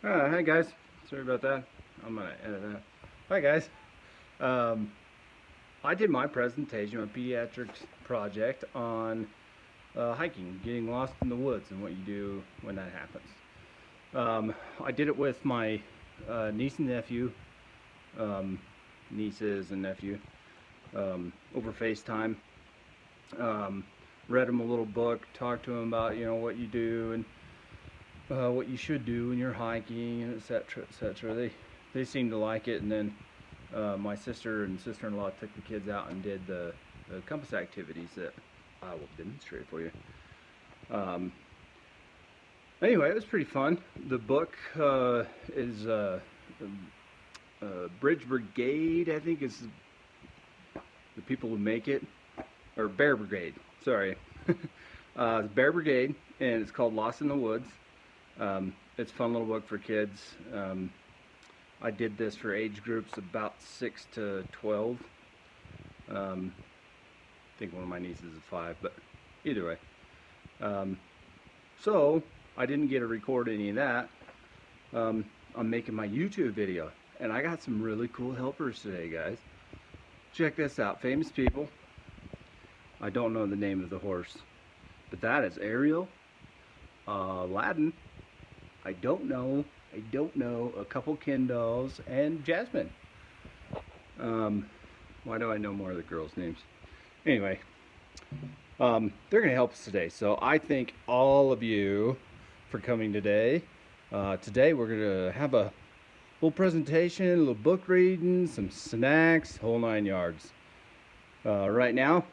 Hi guys, sorry about that. I'm gonna edit that. Hi guys. Um, I did my presentation, my pediatrics project on hiking, getting lost in the woods, and what you do when that happens. I did it with my niece and nephew, um, nieces and nephew, over FaceTime. Um, Read them a little book, talked to them about what you do and what you should do when you're hiking, and etc. etc. They seemed to like it, and then my sister and sister-in-law took the kids out and did the compass activities that I will demonstrate for you. Um, anyway, it was pretty fun. The book is Bridge Brigade, I think is the people who make it, or Bear Brigade. Sorry, it's Bear Brigade, and it's called Lost in the Woods. It's a fun little book for kids. I did this for age groups about 6 to 12. I think one of my nieces is 5, but either way. So I didn't get to record any of that. I'm making my YouTube video, and I got some really cool helpers today, guys. Check this out, famous people. I don't know the name of the horse, but that is Ariel, Aladdin. I don't know a couple Ken dolls, and Jasmine. Why do I know more of the girls' names? Anyway, they're going to help us today. So I thank all of you for coming today. Today we're going to have a little presentation, a little book reading, some snacks, whole 9 yards. Right now,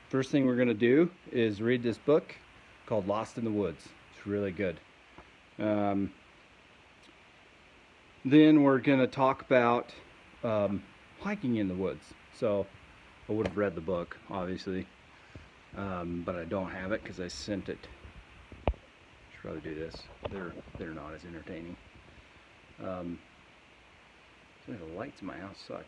first thing we're going to do is read this book called Lost in the Woods. It's really good. Then we're going to talk about hiking in the woods. So I would have read the book, obviously, but I don't have it because I sent it. Should probably do this. They're not as entertaining. The lights in my house suck.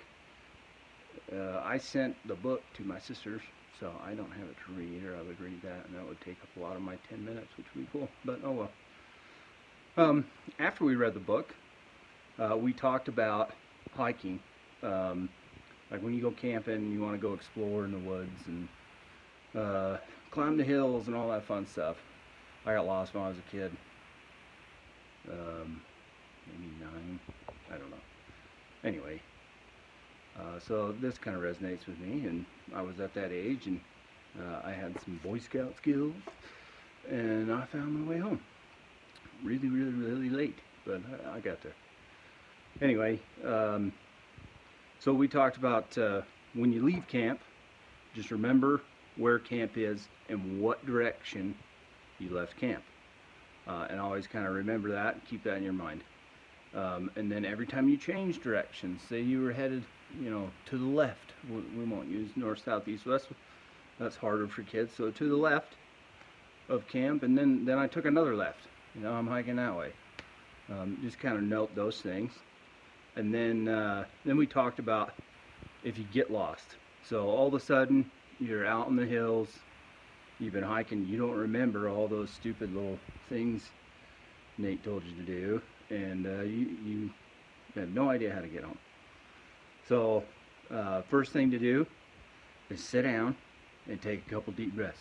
I sent the book to my sisters, so I don't have it to read, or I would read that, and that would take up a lot of my 10 minutes, which would be cool, but oh well. After we read the book, we talked about hiking. Like when you go camping, you want to go explore in the woods and climb the hills and all that fun stuff. I got lost when I was a kid. Maybe 9, I don't know. Anyway, so this kind of resonates with me, and I was at that age, and I had some Boy Scout skills, and I found my way home. Really late, but I got there. Anyway, so we talked about when you leave camp, just remember where camp is and what direction you left camp. And always kind of remember that, keep that in your mind. And then every time you change directions, say you were headed, to the left, we won't use north, south, east, west, that's harder for kids, so to the left of camp, and then I took another left. I'm hiking that way. Just kind of note those things. And then we talked about if you get lost. So all of a sudden, you're out in the hills, you've been hiking, you don't remember all those stupid little things Nate told you to do, and you have no idea how to get home. So first thing to do is sit down and take a couple deep breaths.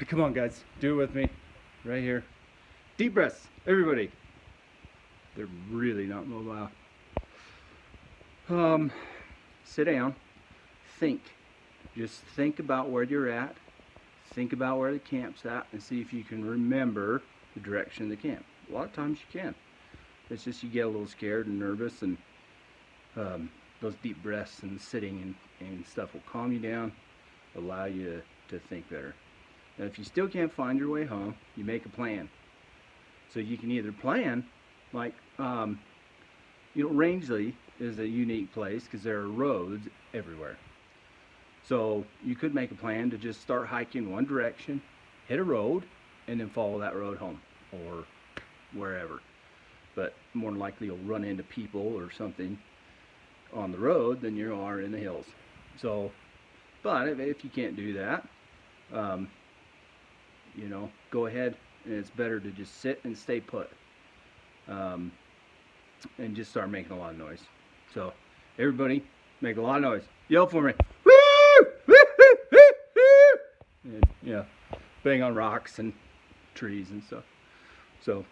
Come on, guys, do it with me. Right here. Deep breaths, everybody. They're really not mobile. Sit down. Think. Just think about where you're at. Think about where the camp's at, and see if you can remember the direction of the camp. A lot of times you can. It's just you get a little scared and nervous, and those deep breaths and sitting and stuff will calm you down, allow you to think better. Now, if you still can't find your way home, you make a plan. So you can either plan, like, Rangeley is a unique place because there are roads everywhere. So you could make a plan to just start hiking one direction, hit a road, and then follow that road home or wherever. But more than likely you'll run into people or something on the road than you are in the hills. So, but if you can't do that, go ahead and it's better to just sit and stay put, and just start making a lot of noise. So everybody make a lot of noise. Yell for me. Woo! Woo! Woo! Woo! Woo! And, yeah, bang on rocks and trees and stuff. So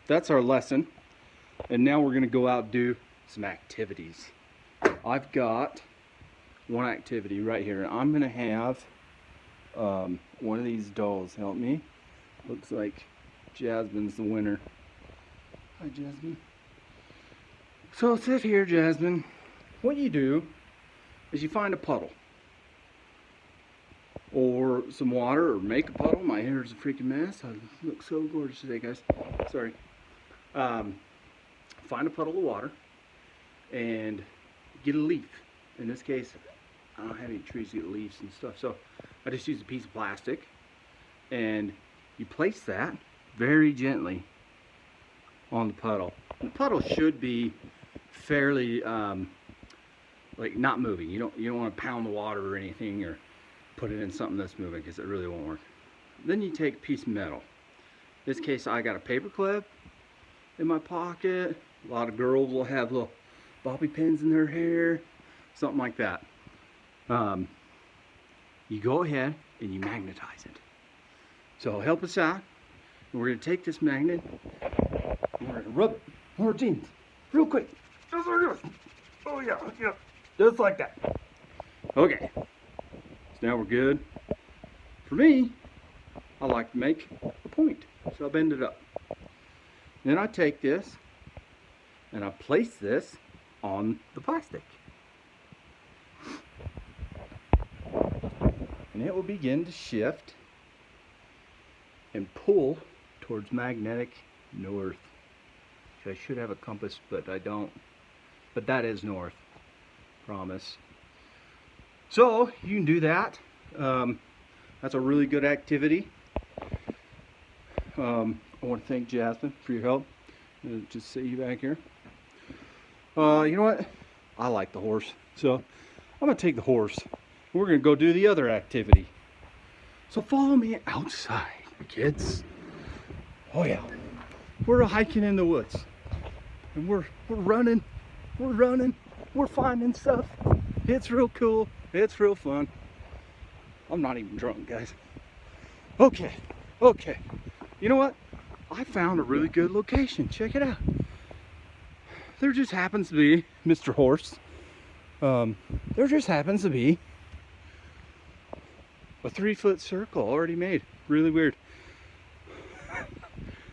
that's our lesson, and now we're gonna go out and do some activities. I've got one activity right here. I'm gonna have one of these dolls help me. Looks like Jasmine's the winner. Hi, Jasmine. So sit here, Jasmine. What you do is you find a puddle or some water, or make a puddle. My hair is a freaking mess. I look so gorgeous today, guys. Sorry. Find a puddle of water and get a leaf. In this case, I don't have any trees to get leaves and stuff, so I just use a piece of plastic, and you place that very gently on the puddle. The puddle should be fairly like not moving. You don't want to pound the water or anything, or put it in something that's moving, because it really won't work. Then you take a piece of metal. In this case, I got a paper clip in my pocket. A lot of girls will have little bobby pins in their hair, something like that. You go ahead and you magnetize it. So help us out. And we're going to take this magnet and we're going to rub it on our jeans real quick. Just like this. Oh yeah, yeah. Just like that. Okay. So now we're good. For me, I like to make a point. So I bend it up. Then I take this and I place this on the plastic. And it will begin to shift and pull towards magnetic north. I should have a compass, but I don't. But that is north, promise. So you can do that. That's a really good activity. I want to thank Jasmine for your help. Just sit you back here. You know what? I like the horse, so I'm gonna take the horse. We're gonna go do the other activity. So follow me outside, kids. Oh yeah, we're hiking in the woods, and we're running, we're finding stuff. It's real cool. It's real fun. I'm not even drunk, guys. Okay. You know what? I found a really good location. Check it out. There just happens to be, Mr. Horse, there just happens to be a 3-foot circle already made. Really weird.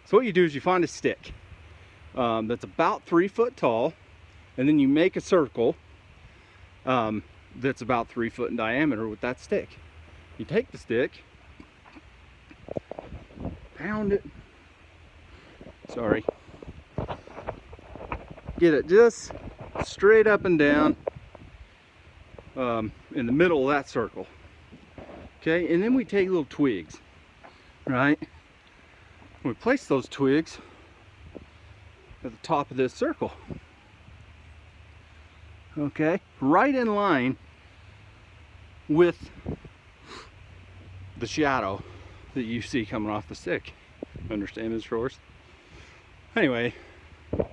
So what you do is you find a stick that's about 3 foot tall, and then you make a circle that's about 3 foot in diameter with that stick. You take the stick, pound it, sorry, get it just straight up and down in the middle of that circle. Okay, and then we take little twigs, right? We place those twigs at the top of this circle. Okay, right in line with the shadow that you see coming off the stick. Understand, Mr. Horse? Anyway, I'm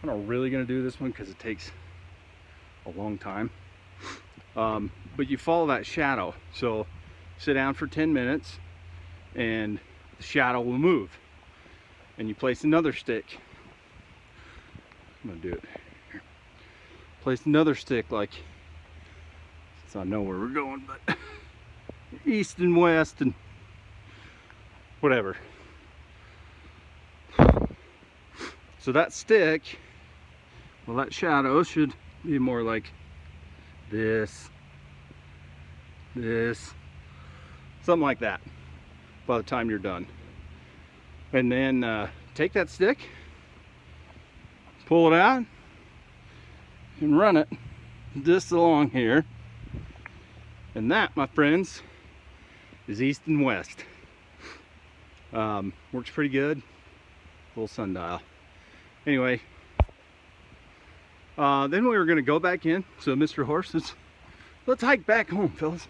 not really gonna do this one because it takes a long time. But you follow that shadow. So sit down for 10 minutes and the shadow will move. And you place another stick. I'm gonna do it here. Place another stick, like, since I know where we're going, but east and west and whatever. So that stick, well, that shadow should be more like this, something like that by the time you're done. And then take that stick, pull it out, and run it just along here. And that, my friends, is east and west. Works pretty good. Little sundial. Anyway, then we were going to go back in. So Mr. Horse says, let's hike back home, fellas.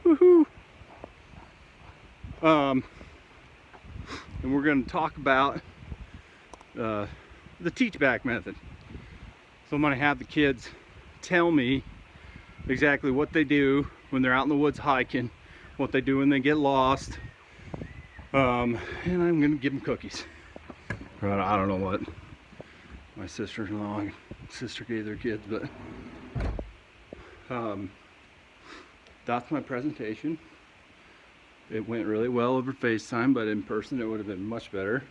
Woohoo! And we're going to talk about the teach back method. So I'm going to have the kids tell me exactly what they do when they're out in the woods hiking, what they do when they get lost, and I'm going to give them cookies. I don't know what my sister-in-law and sister gave their kids, but that's my presentation. It went really well over FaceTime, but in person it would have been much better.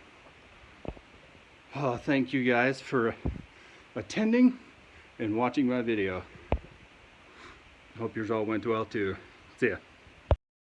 Thank you guys for attending and watching my video. Hope yours all went well too. See ya.